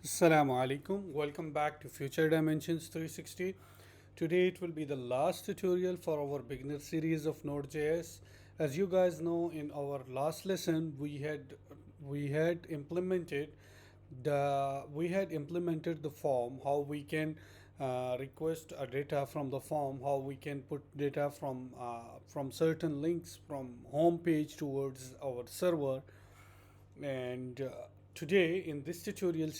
Assalamu alaikum. Welcome back to Future Dimensions 360. Today it will be the last tutorial for our beginner series of Node.js. As you guys know, in our last lesson we had implemented the form, how we can request a data from the form, how we can put data from certain links from home page towards our server. And today in this tutorial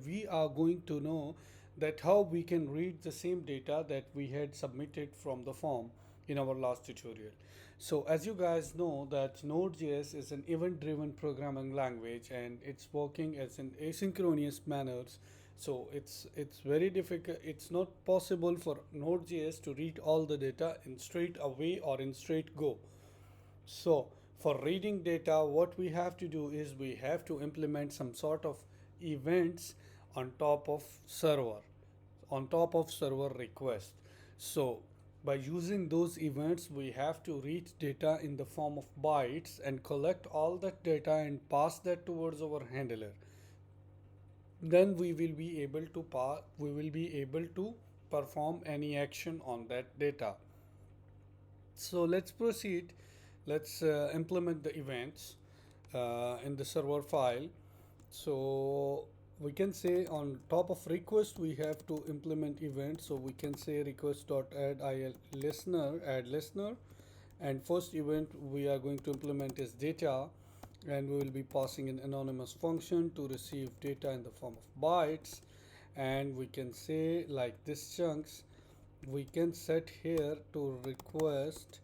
we are going to know that how we can read the same data that we had submitted from the form in our last tutorial. So as you guys know that Node.js is an event driven programming language and it's working as an asynchronous manners. So it's very difficult, it's not possible for Node.js to read all the data in straight away or in straight go. So for reading data, what we have to do is we have to implement some sort of events on top of server, on top of server request. So by using those events, we have to read data in the form of bytes and collect all that data and pass that towards our handler. Then we will be able to perform any action on that data. So let's proceed. Let's implement the events in the server file. So we can say on top of request we have to implement event. So we can say add listener, and first event we are going to implement is data, and we will be passing an anonymous function to receive data in the form of bytes. And we can say like this chunks, we can set here to request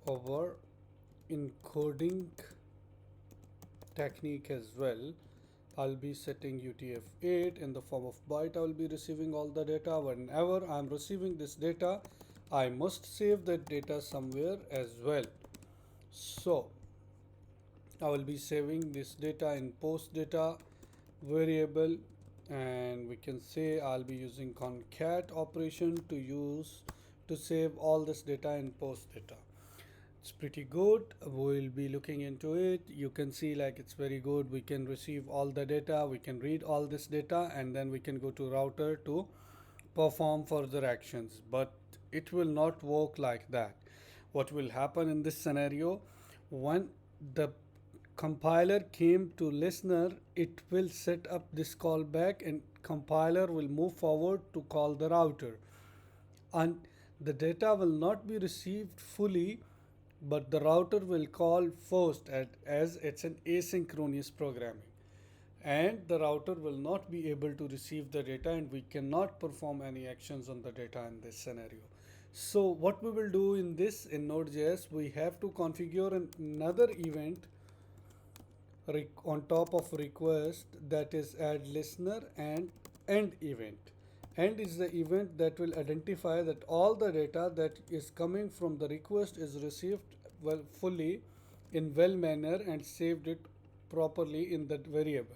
our encoding technique as well. I'll be setting UTF-8 in the form of byte. I will be receiving all the data. Whenever I'm receiving this data, I must save that data somewhere as well. So I will be saving this data in post data variable, and we can say I'll be using concat operation to save all this data in post data. It's pretty good. We'll be looking into it. You can see like it's very good. We can receive all the data, we can read all this data, and then we can go to router to perform further actions. But it will not work like that. What will happen in this scenario, when the compiler came to listener, it will set up this callback and compiler will move forward to call the router, and the data will not be received fully, but the router will call first as it's an asynchronous programming, and the router will not be able to receive the data and we cannot perform any actions on the data in this scenario. So what we will do in this in Node.js, we have to configure another event on top of request, that is add listener and end event. End is the event that will identify that all the data that is coming from the request is received well fully in well manner and saved it properly in that variable.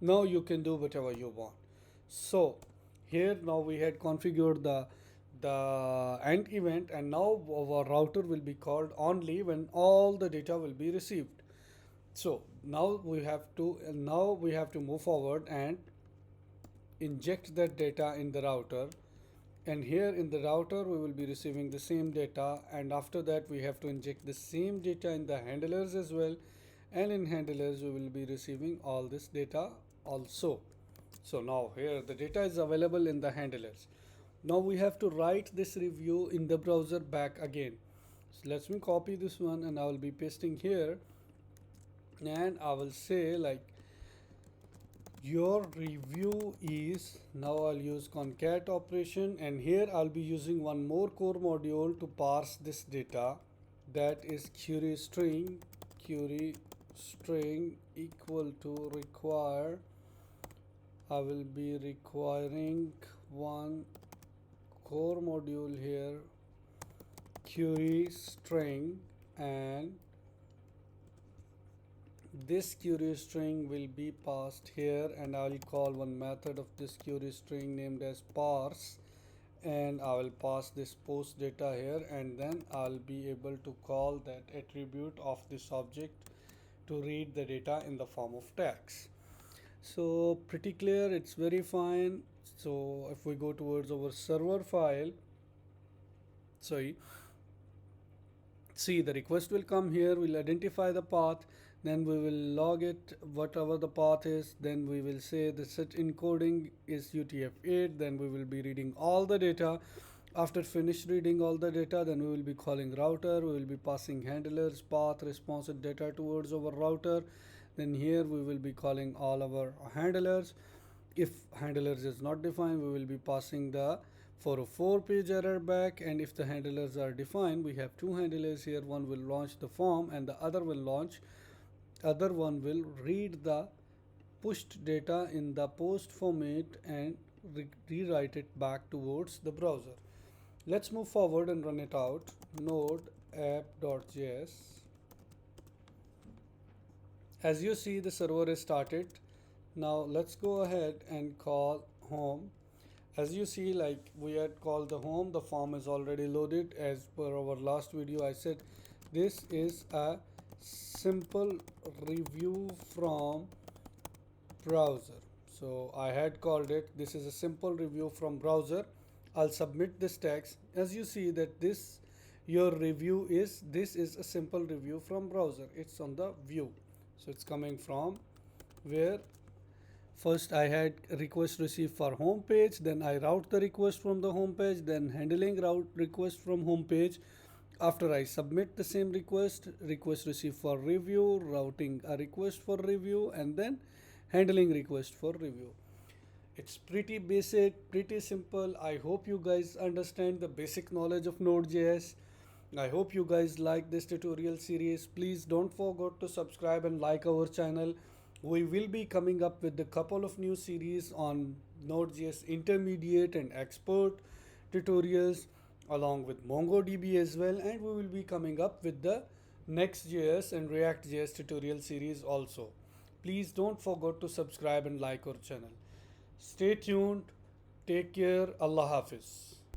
Now you can do whatever you want. So here now we had configured the end event, and now our router will be called only when all the data will be received. So now we have to move forward and inject that data in the router, and here in the router we will be receiving the same data, and after that we have to inject the same data in the handlers as well, and in handlers we will be receiving all this data also. So now here the data is available in the handlers. Now we have to write this review in the browser back again. So let me copy this one and I will be pasting here, and I will say like your review is, now I'll use concat operation, and here I'll be using one more core module to parse this data, that is query string equal to require. I will be requiring one core module here, query string, and this query string will be passed here, and I will call one method of this query string named as parse, and I will pass this post data here, and then I'll be able to call that attribute of this object to read the data in the form of text. So pretty clear, it's very fine. So if we go towards our server file, sorry, see the request will come here, we'll identify the path, then we will log it whatever the path is, then we will say the set encoding is UTF-8, then we will be reading all the data. After finish reading all the data, then we will be calling router, we will be passing handlers, path, response and data towards our router. Then here we will be calling all our handlers. If handlers is not defined, we will be passing the 404 page error back, and if the handlers are defined, we have two handlers here, one will launch the form and the other one will read the pushed data in the post format and rewrite it back towards the browser. Let's move forward and run it out. Node app.js. As you see, the server is started. Now let's go ahead and call home. As you see, like we had called the home, the form is already loaded. As per our last video, I said this is a simple review from browser. So I had called it, this is a simple review from browser. I'll submit this text. As you see that your review is, this is a simple review from browser. It's on the view. So it's coming from where first I had request received for home page, then I route the request from the home page, then handling route request from home page. After I submit the same request received for review, routing a request for review, and then handling request for review. It's pretty basic, pretty simple. I hope you guys understand the basic knowledge of Node.js. I hope you guys like this tutorial series. Please don't forget to subscribe and like our channel. We will be coming up with a couple of new series on Node.js intermediate and expert tutorials along with MongoDB as well, and we will be coming up with the Next.js and React.js tutorial series also. Please don't forget to subscribe and like our channel. Stay tuned. Take care. Allah Hafiz.